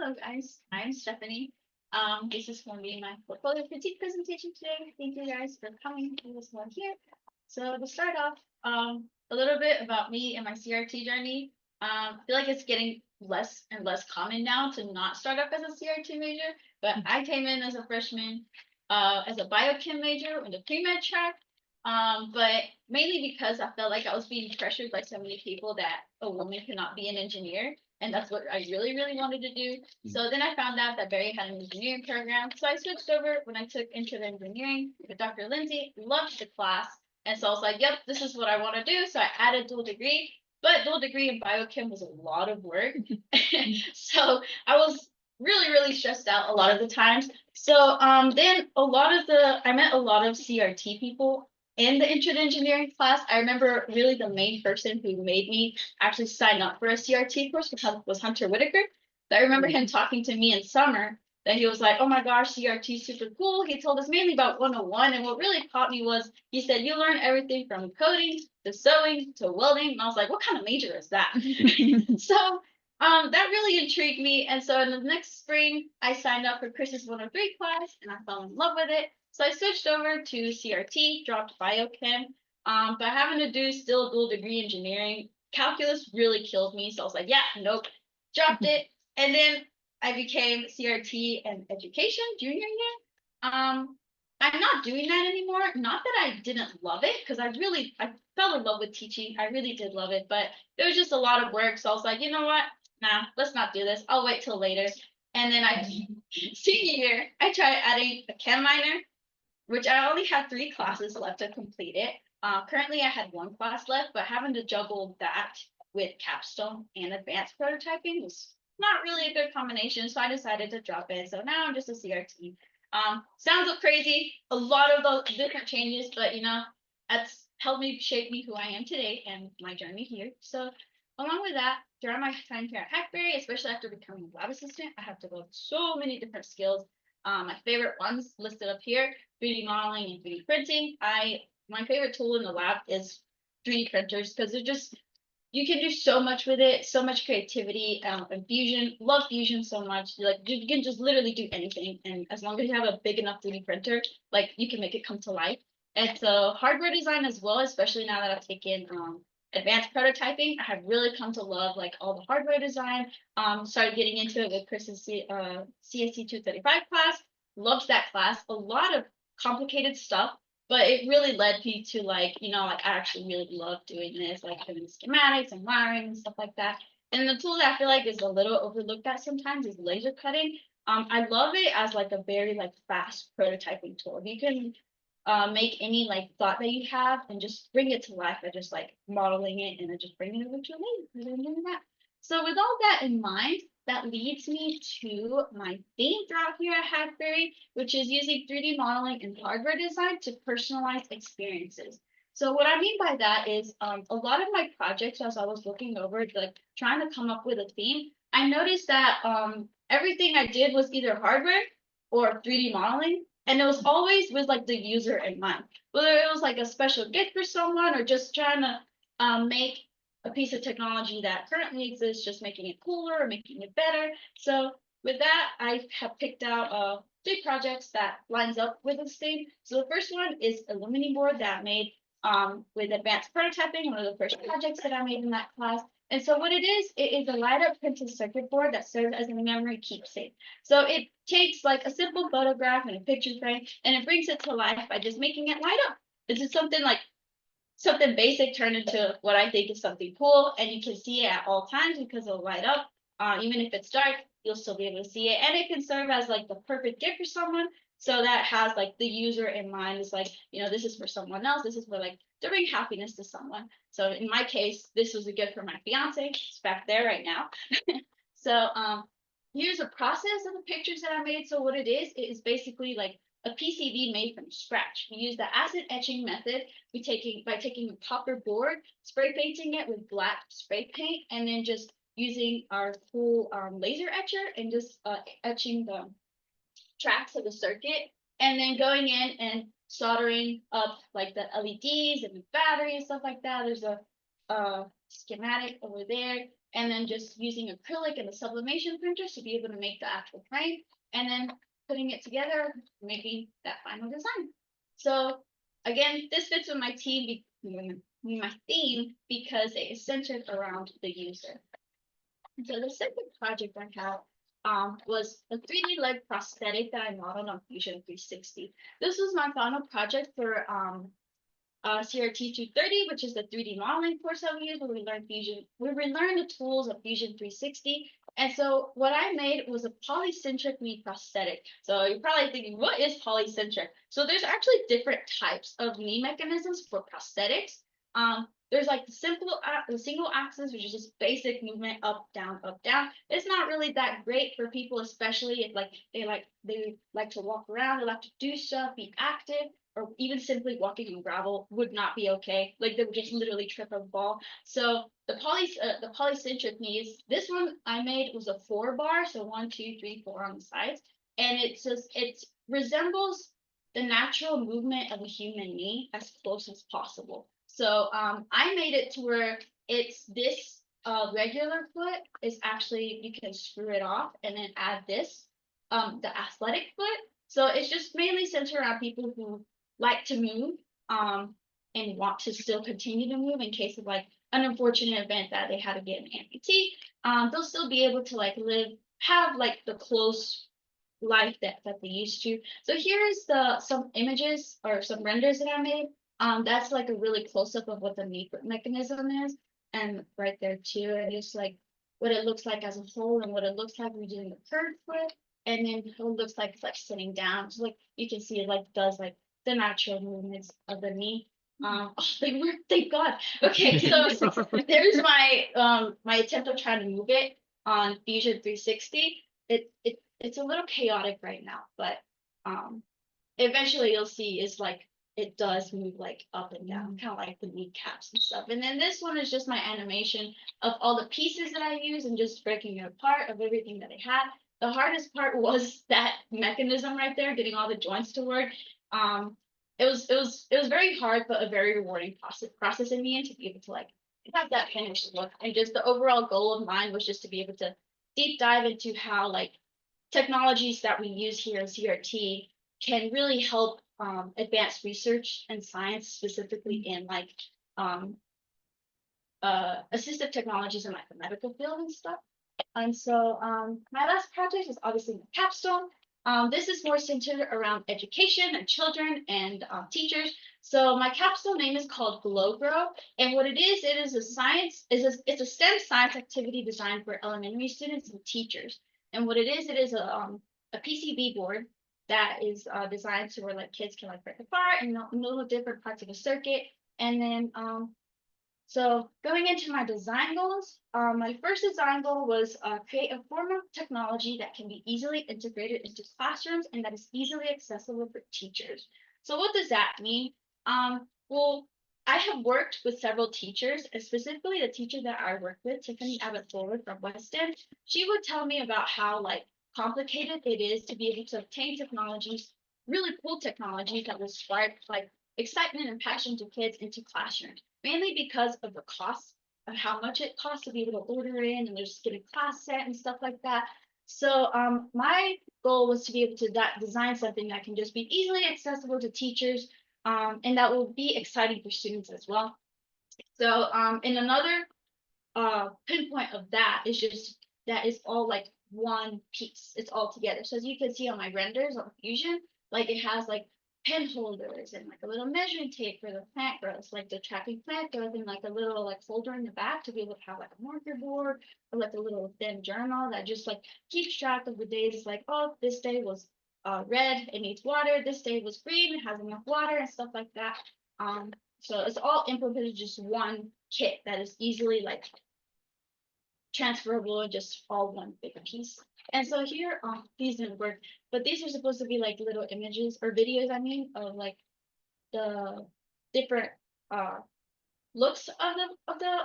Hello guys, I'm Stephanie. This is going to be my portfolio critique presentation today. Thank you guys for coming to this one here. So to start off, a little bit about me and my CRT journey. I feel like it's getting less and less common now to not start up as a CRT major, but I came in as a freshman as a biochem major in the pre-med track. But mainly because I felt like I was being pressured by so many people that a woman cannot be an engineer, and that's what I really wanted to do. So then I found out that Barry had an engineering program. So I switched over when I took intro engineering with Dr. Lindsay, loved the class. And so I was like, yep, this is what I want to do. So I added dual degree, but dual degree in biochem was a lot of work. So I was really stressed out a lot of the times. So then I met a lot of CRT people in the intro to engineering class. I remember really the main person who made me actually sign up for a CRT course was Hunter Whitaker. I remember him talking to me in summer that he was like, oh my gosh, CRT is super cool. He told us mainly about 101. And what really caught me was he said, you learn everything from coding to sewing to welding. And I was like, what kind of major is that? So that really intrigued me. And so in the next spring, I signed up for Chris's 103 class and I fell in love with it. So I switched over to CRT, dropped biochem, but having to do still dual degree engineering. Calculus really killed me. So I was like, yeah, nope, dropped it. And then I became CRT and education junior year. I'm not doing that anymore. Not that I didn't love it, because I fell in love with teaching. I really did love it, but it was just a lot of work. So I was like, you know what? Nah, let's not do this. I'll wait till later. And then senior year, I tried adding a chem minor, which I only had 3 classes left to complete it. Currently, I had 1 class left, but having to juggle that with capstone and advanced prototyping was not really a good combination. So I decided to drop it. So now I'm just a CRT. Sounds crazy, a lot of those different changes, but that's helped me shape me who I am today and my journey here. So along with that, during my time here at Hackberry, especially after becoming a lab assistant, I have developed so many different skills. My favorite ones listed up here: 3D modeling and 3D printing. My favorite tool in the lab is 3D printers because they're just you can do so much with it, so much creativity, and fusion. Love fusion so much. Like you can just literally do anything, and as long as you have a big enough 3D printer, like you can make it come to life. And so hardware design as well, especially now that I've taken advanced prototyping, I have really come to love like all the hardware design. Started getting into it with Chris's CSC 235 class. Loved that class. A lot of complicated stuff, but it really led me to like I actually really love doing this, like doing schematics and wiring and stuff like that. And the tool that I feel like is a little overlooked at sometimes is laser cutting. I love it as like a very like fast prototyping tool. You can make any like thought that you have and just bring it to life by just like modeling it and then just bringing it over to a laser and doing that. So with all that in mind, that leads me to my theme throughout here at Hackberry, which is using 3D modeling and hardware design to personalize experiences. So what I mean by that is a lot of my projects, as I was looking over, like trying to come up with a theme, I noticed that everything I did was either hardware or 3D modeling, and it was always with like the user in mind. Whether it was like a special gift for someone or just trying to make a piece of technology that currently exists, just making it cooler or making it better. So with that, I have picked out 3 projects that lines up with this theme. So the first one is a Lumini board that I made with advanced prototyping, one of the first projects that I made in that class. And so what it is a light up printed circuit board that serves as a memory keepsake. So it takes like a simple photograph and a picture frame and it brings it to life by just making it light up. This is something basic turned into what I think is something cool, and you can see it at all times because it'll light up. Even if it's dark, you'll still be able to see it, and it can serve as like the perfect gift for someone. So that has like the user in mind. Is like, this is for someone else. This is for like to bring happiness to someone. So in my case, this was a gift for my fiance. It's back there right now. So here's a process of the pictures that I made. So what it is basically like a PCB made from scratch. We use the acid etching method by taking a copper board, spray painting it with black spray paint, and then just using our cool laser etcher and just etching the tracks of the circuit, and then going in and soldering up like the LEDs and the battery and stuff like that. There's a schematic over there. and then just using acrylic and the sublimation printers to be able to make the actual frame, and then putting it together, making that final design. So again, this fits with my my theme because it is centered around the user. So the second project I have was a 3D leg prosthetic that I modeled on Fusion 360. This was my final project for CRT 230, which is the 3D modeling course that we use, where we learn the tools of Fusion 360. And so what I made was a polycentric knee prosthetic. So you're probably thinking, what is polycentric? So there's actually different types of knee mechanisms for prosthetics. There's like the single axis, which is just basic movement up, down, up, down. It's not really that great for people, especially if they like to walk around, they like to do stuff, be active, or even simply walking on gravel would not be okay. Like they would just literally trip and fall. So the polycentric knees, this one I made was a 4-bar, so 1, 2, 3, 4 on the sides, and it resembles the natural movement of a human knee as close as possible. So I made it to where it's this regular foot is actually, you can screw it off and then add this, the athletic foot. So it's just mainly centered around people who like to move and want to still continue to move in case of like an unfortunate event that they had to get an amputee. They'll still be able to like have like the close life that they used to. So here's some images or some renders that I made. That's like a really close up of what the mechanism is, and right there too, and just like what it looks like as a whole, and what it looks like when you're doing the curved foot, and then what it looks like it's like sitting down. So like you can see it like does like the natural movements of the knee. Oh, they work, thank God. Okay, so there's my attempt of trying to move it on Fusion 360. It's a little chaotic right now, but eventually you'll see is like it does move like up and down, kind of like the kneecaps and stuff. And then this one is just my animation of all the pieces that I use and just breaking it apart of everything that I had. The hardest part was that mechanism right there, getting all the joints to work. It was very hard, but a very rewarding process in the end to be able to like have that finished look. And just the overall goal of mine was just to be able to deep dive into how like technologies that we use here in CRT can really help advance research and science, specifically in like assistive technologies in like the medical field and stuff. And so my last project is obviously my capstone. This is more centered around education and children and teachers. So my capstone name is called Glow Grow, and what it is it's a STEM science activity designed for elementary students and teachers. And what it is a PCB board that is designed to where like kids can like break apart and know the different parts of a circuit. And then so going into my design goals, my first design goal was create a form of technology that can be easily integrated into classrooms and that is easily accessible for teachers. So what does that mean? Well, I have worked with several teachers, and specifically the teacher that I work with, Tiffany Abbott Forward from West End. She would tell me about how like complicated it is to be able to obtain technologies, really cool technologies that will spark like excitement and passion to kids into classrooms, mainly because of the cost of how much it costs to be able to order in and just get a class set and stuff like that. So my goal was to be able to design something that can just be easily accessible to teachers, and that will be exciting for students as well. So in another pinpoint of that is just that is all like one piece. It's all together. So as you can see on my renders on Fusion, like it has like pen holders and like a little measuring tape for the plant growth, like the tracking plant growth, and like a little like folder in the back to be able to have like a marker board or like a little thin journal that just like keeps track of the days. Like, oh, this day was red, it needs water. This day was green, it has enough water and stuff like that. So it's all implemented just one kit that is easily like transferable and just all one big piece. And so here, these didn't work, but these are supposed to be like little images or videos, I mean, of like the different looks of the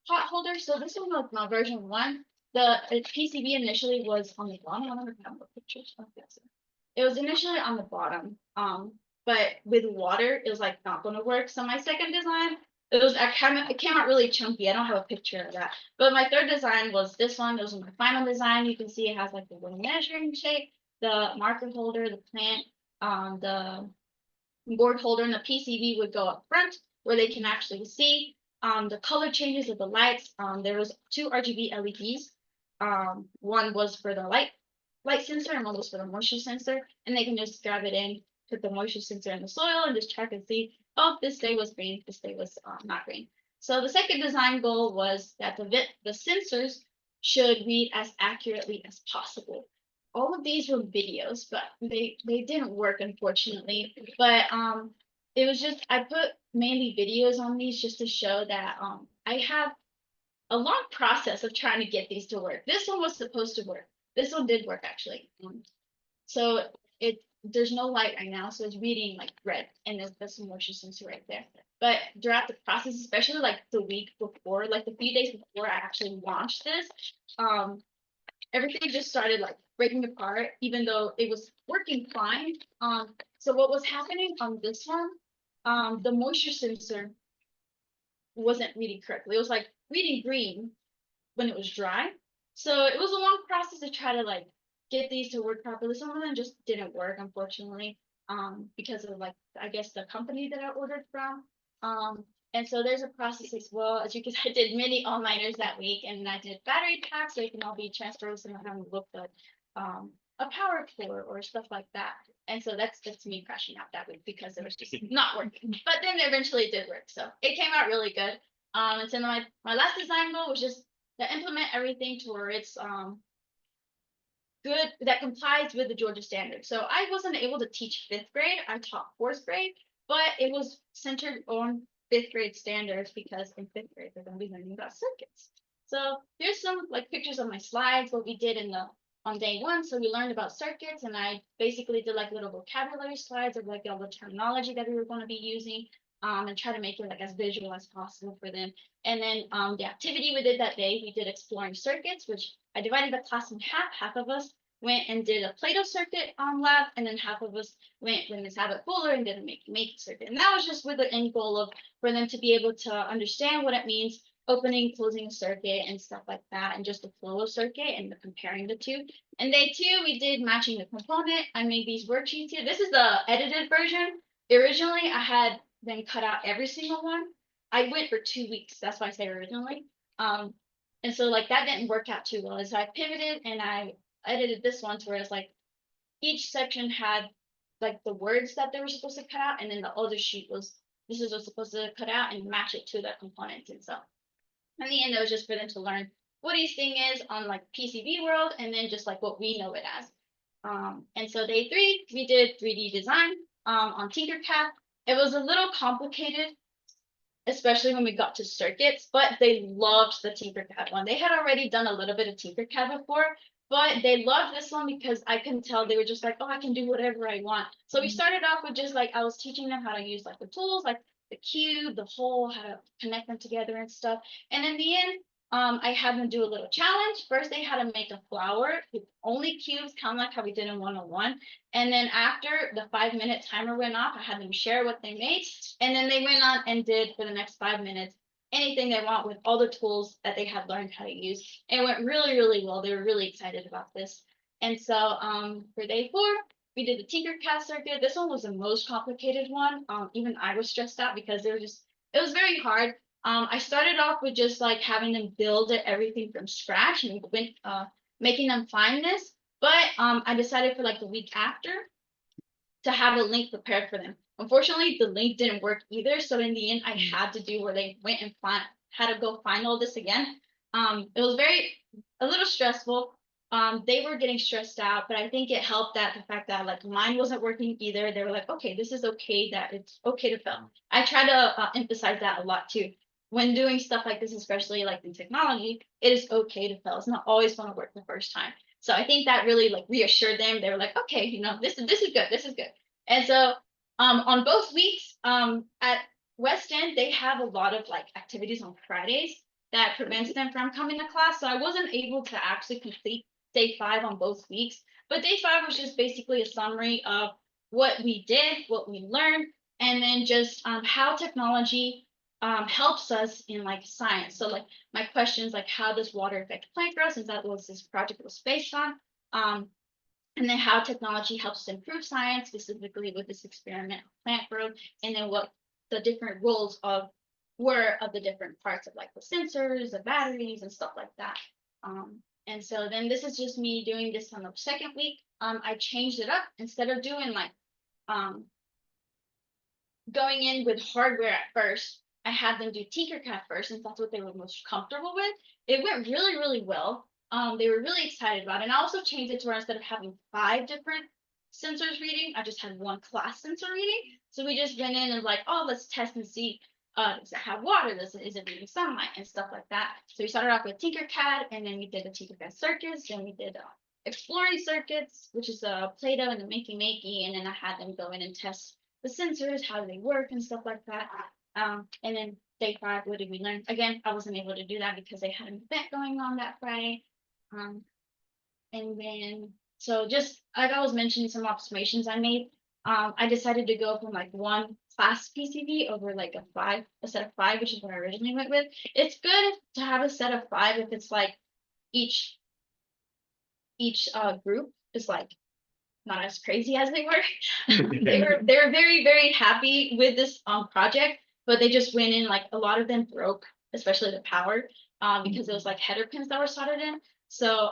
pot holder. So this one was my version 1. The PCB initially was on the bottom. I don't remember pictures of this. It was initially on the bottom, but with water, it was like not going to work. So my second design, it came out really chunky. I don't have a picture of that. But my third design was this one. This was my final design. You can see it has like the little measuring shape, the marker holder, the plant, the board holder, and the PCB would go up front where they can actually see the color changes of the lights. There was two RGB LEDs. One was for the light sensor and one was for the moisture sensor, and they can just grab it in, put the moisture sensor in the soil, and just check and see, oh, this day was green, this day was not green. So the second design goal was that the sensors should read as accurately as possible. All of these were videos, but they didn't work, unfortunately. But it was just, I put mainly videos on these just to show that I have a long process of trying to get these to work. This one was supposed to work. This one did work actually. So there's no light right now, so it's reading like red, and there's some moisture sensor right there. But throughout the process, especially like the week before, like the few days before I actually launched this, everything just started like breaking apart, even though it was working fine. So what was happening on this one, the moisture sensor wasn't reading correctly. It was like reading green when it was dry. So it was a long process to try to like get these to work properly. Some of them just didn't work, unfortunately, because of like I guess the company that I ordered from. And so there's a process as well. As you can, I did mini all-nighters that week, and I did battery packs so it can all be transferred so I don't look like a power cord or stuff like that. And so that's me crashing out that week because it was just not working. But then eventually it did work, so it came out really good. And so my last design goal was just to implement everything to where it's good, that complies with the Georgia standard. So I wasn't able to teach fifth grade. I taught fourth grade, but it was centered on fifth grade standards because in fifth grade they're going to be learning about circuits. So here's some like pictures of my slides, what we did on day one. So we learned about circuits, and I basically did like little vocabulary slides of like all the terminology that we were going to be using, and try to make it like as visual as possible for them. And then the activity we did that day, we did exploring circuits, which I divided the class in half. Half of us went and did a Play-Doh circuit lab, and then half of us went with Ms. Abbott Fuller and did a make circuit. And that was just with the end goal of for them to be able to understand what it means opening, closing a circuit and stuff like that, and just the flow of circuit and the comparing the two. And day two, we did matching the component. I made these worksheets here. This is the edited version. Originally, I had them cut out every single one. I went for 2 weeks. That's why I say originally. And so like that didn't work out too well. And so I pivoted and I edited this one to where it's like each section had like the words that they were supposed to cut out, and then the other sheet was this is what's supposed to cut out and match it to the components. And so in the end, it was just for them to learn what each thing is on like PCB world, and then just like what we know it as. And so day three, we did 3D design on Tinkercad. It was a little complicated, especially when we got to circuits, but they loved the Tinkercad one. They had already done a little bit of Tinkercad before, but they loved this one because I can tell they were just like, oh, I can do whatever I want. So we started off with just like, I was teaching them how to use like the tools, like the cube, the hole, how to connect them together and stuff. And in the end, I had them do a little challenge. First, they had to make a flower with only cubes, kind of like how we did in 101. And then after the 5-minute timer went off, I had them share what they made. And then they went on and did for the next 5 minutes anything they want with all the tools that they had learned how to use. And it went really, really well. They were really excited about this. And so for day 4, we did the Tinkercad circuit. This one was the most complicated one. Even I was stressed out because it was very hard. I started off with just like having them build everything from scratch and making them find this. But I decided for like the week after to have a link prepared for them. Unfortunately, the link didn't work either. So in the end, I had to do where they went and had to go find all this again. It was a little stressful. They were getting stressed out, but I think it helped that the fact that like mine wasn't working either. They were like, okay, this is okay, that it's okay to fail. I try to emphasize that a lot too. When doing stuff like this, especially like in technology, it is okay to fail. It's not always going to work the first time. So I think that really like reassured them. They were like, okay, this is good, this is good. And so on both weeks at West End, they have a lot of like activities on Fridays that prevents them from coming to class. So I wasn't able to actually complete day 5 on both weeks. But day 5 was just basically a summary of what we did, what we learned, and then just how technology helps us in like science. So like my questions like how does water affect plant growth, since that was this project was based on. Um, and then how technology helps improve science, specifically with this experiment of plant growth, and then what the different roles of were of the different parts of like the sensors, the batteries, and stuff like that. And so then this is just me doing this on the second week. I changed it up instead of doing like um going in with hardware at first. I had them do Tinkercad first, since that's what they were most comfortable with. It went really, really well. They were really excited about it. And I also changed it to where instead of having 5 different sensors reading, I just had one class sensor reading. So we just went in and like, oh, let's test and see, does it have water? Is it reading sunlight and stuff like that? So we started off with Tinkercad, and then we did the Tinkercad circuits, and we did exploring circuits, which is Play-Doh and the Makey, and then I had them go in and test the sensors, how they work, and stuff like that. And then day 5, what did we learn? Again, I wasn't able to do that because they had an event going on that Friday. And then, so just like I was mentioning some observations I made, I decided to go from like one class PCB over like a set of 5, which is what I originally went with. It's good to have a set of 5 if it's like each group is like not as crazy as they were. They were very, very happy with this project, but they just went in like a lot of them broke, especially the power, because it was like header pins that were soldered in. So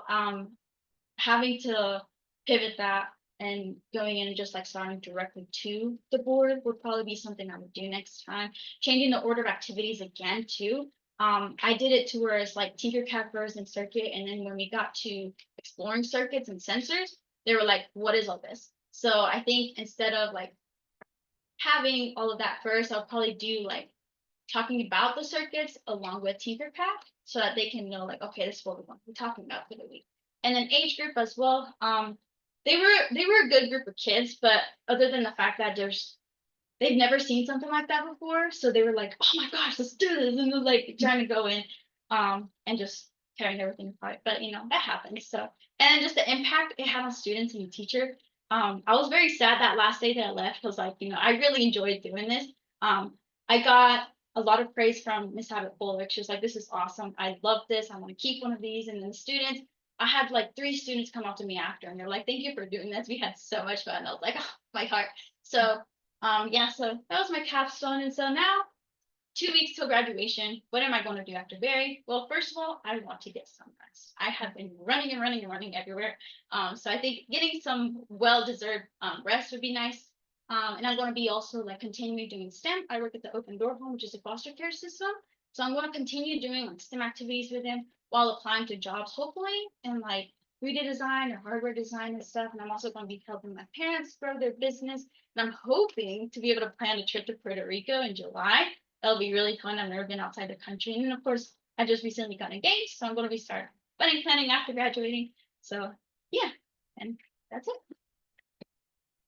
having to pivot that and going in and just like starting directly to the board would probably be something I would do next time. Changing the order of activities again too. I did it to where it's like Tinkercad first and circuit, and then when we got to exploring circuits and sensors, they were like, what is all this? So I think instead of like having all of that first, I'll probably do like talking about the circuits along with Tinkercad so that they can know like, okay, this is what we're going to be talking about for the week. And then age group as well. They were a good group of kids, but other than the fact that they've never seen something like that before, so they were like, oh my gosh, let's do this, and they're like trying to go in and just carrying everything apart. But you know, that happens. So, and just the impact it had on students and the teacher. I was very sad that last day that I left because like, you know, I really enjoyed doing this. I got a lot of praise from Miss Abbott Bullock. She was like, this is awesome. I love this. I want to keep one of these. And then the students, I had like 3 students come up to me after and they're like, thank you for doing this. We had so much fun. I was like, oh, my heart. So yeah, so that was my capstone. And so now 2 weeks till graduation. What am I going to do after Barry? Well, first of all, I want to get some rest. I have been running and running and running everywhere. So I think getting some well-deserved rest would be nice. And I'm going to be also like continuing doing STEM. I work at the Open Door Home, which is a foster care system. So I'm going to continue doing like STEM activities with them while applying to jobs, hopefully, in like 3D design or hardware design and stuff. And I'm also going to be helping my parents grow their business. And I'm hoping to be able to plan a trip to Puerto Rico in July. That'll be really fun. I've never been outside the country. And of course, I just recently got engaged, so I'm going to be starting wedding planning after graduating. So yeah, and that's it.